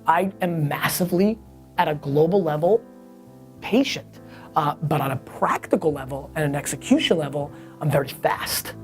I am massively, at a global level, patient. But on a practical level and an execution level, I'm very fast.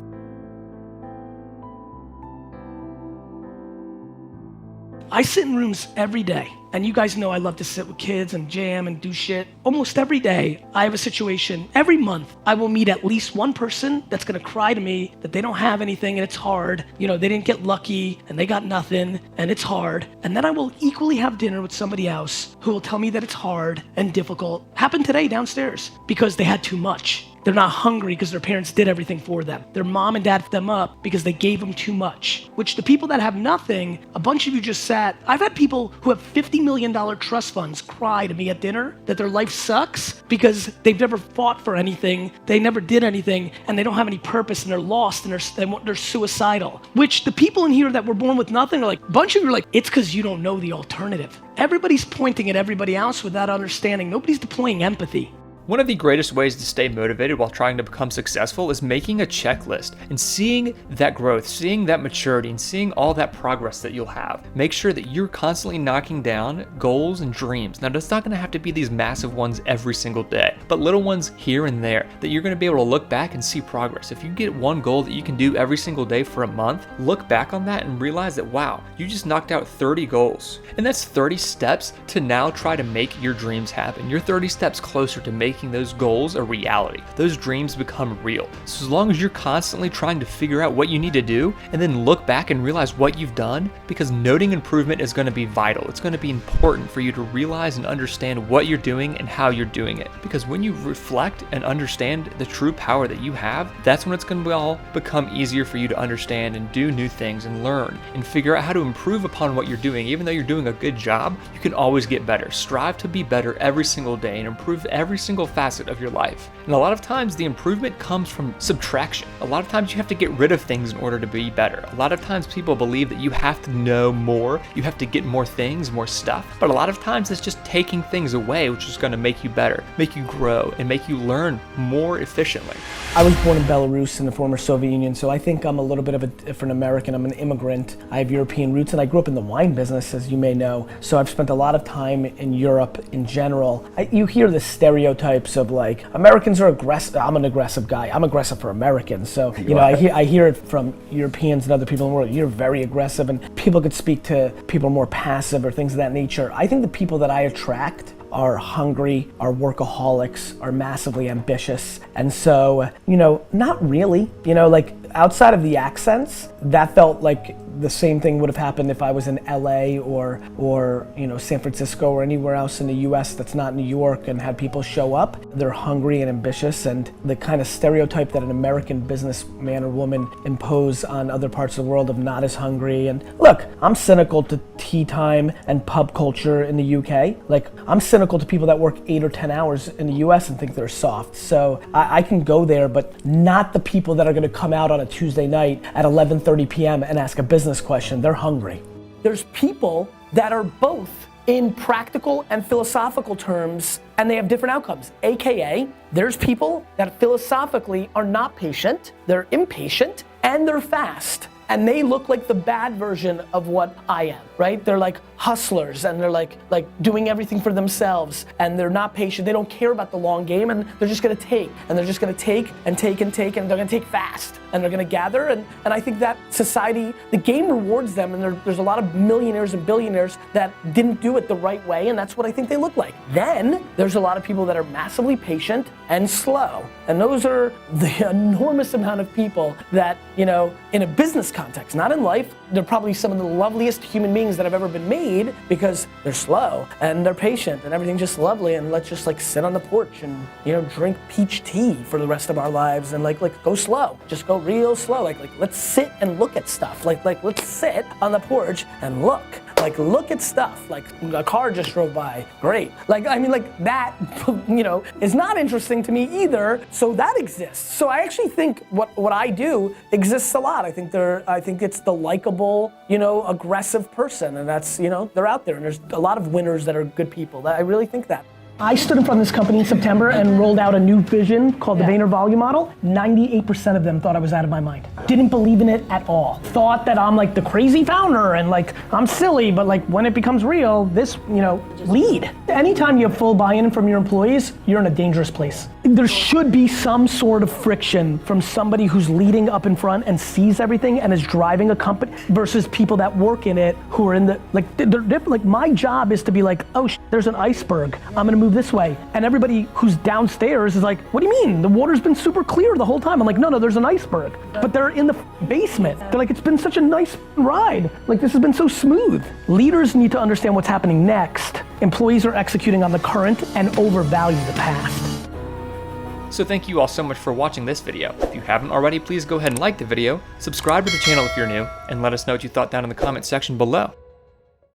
I sit in rooms every day, and you guys know I love to sit with kids and jam and do shit. Almost every day, I have a situation. Every month, I will meet at least one person that's gonna cry to me that they don't have anything and it's hard. You know, they didn't get lucky and they got nothing and it's hard. And then I will equally have dinner with somebody else who will tell me that it's hard and difficult. Happened today downstairs because they had too much. They're not hungry because their parents did everything for them. Their mom and dad fed them up because they gave them too much. Which the people that have nothing, a bunch of you just sat. I've had people who have $50 million trust funds cry to me at dinner that their life sucks because they've never fought for anything, they never did anything, and they don't have any purpose and they're lost and they're suicidal. Which the people in here that were born with nothing are like, a bunch of you are like, it's because you don't know the alternative. Everybody's pointing at everybody else without understanding. Nobody's deploying empathy. One of the greatest ways to stay motivated while trying to become successful is making a checklist and seeing that growth, seeing that maturity, and seeing all that progress that you'll have. Make sure that you're constantly knocking down goals and dreams. Now, it's not gonna have to be these massive ones every single day, but little ones here and there that you're gonna be able to look back and see progress. If you get one goal that you can do every single day for a month, look back on that and realize that, wow, you just knocked out 30 goals. And that's 30 steps to now try to make your dreams happen. You're 30 steps closer to making those goals a reality. Those dreams become real. So as long as you're constantly trying to figure out what you need to do and then look back and realize what you've done, because noting improvement is going to be vital. It's going to be important for you to realize and understand what you're doing and how you're doing it. Because when you reflect and understand the true power that you have, that's when it's going to all become easier for you to understand and do new things and learn and figure out how to improve upon what you're doing. Even though you're doing a good job, you can always get better. Strive to be better every single day and improve every single facet of your life. And a lot of times the improvement comes from subtraction. A lot of times you have to get rid of things in order to be better. A lot of times people believe that you have to know more, you have to get more things, more stuff. But a lot of times it's just taking things away, which is going to make you better, make you grow, and make you learn more efficiently. I was born in Belarus in the former Soviet Union, so I think I'm a little bit of a different American. I'm an immigrant. I have European roots, and I grew up in the wine business, as you may know. So I've spent a lot of time in Europe in general. You hear the stereotypes of like, Americans are aggressive. I'm an aggressive guy. I'm aggressive for Americans. So, you know, I hear it from Europeans and other people in the world. You're very aggressive, and people could speak to people more passive or things of that nature. I think the people that I attract are hungry, are workaholics, are massively ambitious. And so, you know, not really, you know, like outside of the accents, that felt like the same thing would have happened if I was in LA or you know, San Francisco or anywhere else in the US that's not New York and had people show up. They're hungry and ambitious, and the kind of stereotype that an American businessman or woman impose on other parts of the world of not as hungry. And look, I'm cynical to tea time and pub culture in the UK. Like, I'm cynical to people that work 8 or 10 hours in the US and think they're soft. So I can go there, but not the people that are gonna come out on a Tuesday night at 11:30 p.m. and ask a business question. They're hungry. There's people that are both in practical and philosophical terms, and they have different outcomes. AKA, there's people that philosophically are not patient, they're impatient, and they're fast. And they look like the bad version of what I am, right? They're like hustlers, and they're like doing everything for themselves, and they're not patient. They don't care about the long game, and they're just gonna take, and they're just gonna take and take and take, and they're gonna take fast, and they're gonna gather, and I think that society, the game rewards them, and there's a lot of millionaires and billionaires that didn't do it the right way, and that's what I think they look like. Then, there's a lot of people that are massively patient and slow, and those are the enormous amount of people that, you know, in a business context, not in life, they're probably some of the loveliest human beings that have ever been made because they're slow and they're patient and everything's just lovely, and let's just like sit on the porch and, you know, drink peach tea for the rest of our lives and like go slow, just go real slow, like let's sit and look at stuff, like let's sit on the porch and look at stuff, like a car just drove by, great. Like, I mean, like that, you know, is not interesting to me either, so that exists. So I actually think what I do exists a lot. I think it's the likable, you know, aggressive person, and that's, you know, they're out there, and there's a lot of winners that are good people. I really think that. I stood in front of this company in September and rolled out a new vision called the Vayner volume model. 98% of them thought I was out of my mind. Didn't believe in it at all. Thought that I'm like the crazy founder and like I'm silly, but like when it becomes real, this, lead. Anytime you have full buy-in from your employees, you're in a dangerous place. There should be some sort of friction from somebody who's leading up in front and sees everything and is driving a company versus people that work in it who are in the, they're different. Like my job is to be like, oh, there's an iceberg. I'm gonna move this way. And everybody who's downstairs is like, what do you mean? The water's been super clear the whole time. I'm like, no, there's an iceberg. But they're in the basement. They're like, it's been such a nice ride. Like this has been so smooth. Leaders need to understand what's happening next. Employees are executing on the current and overvalue the past. So thank you all so much for watching this video. If you haven't already, please go ahead and like the video, subscribe to the channel if you're new, and let us know what you thought down in the comment section below.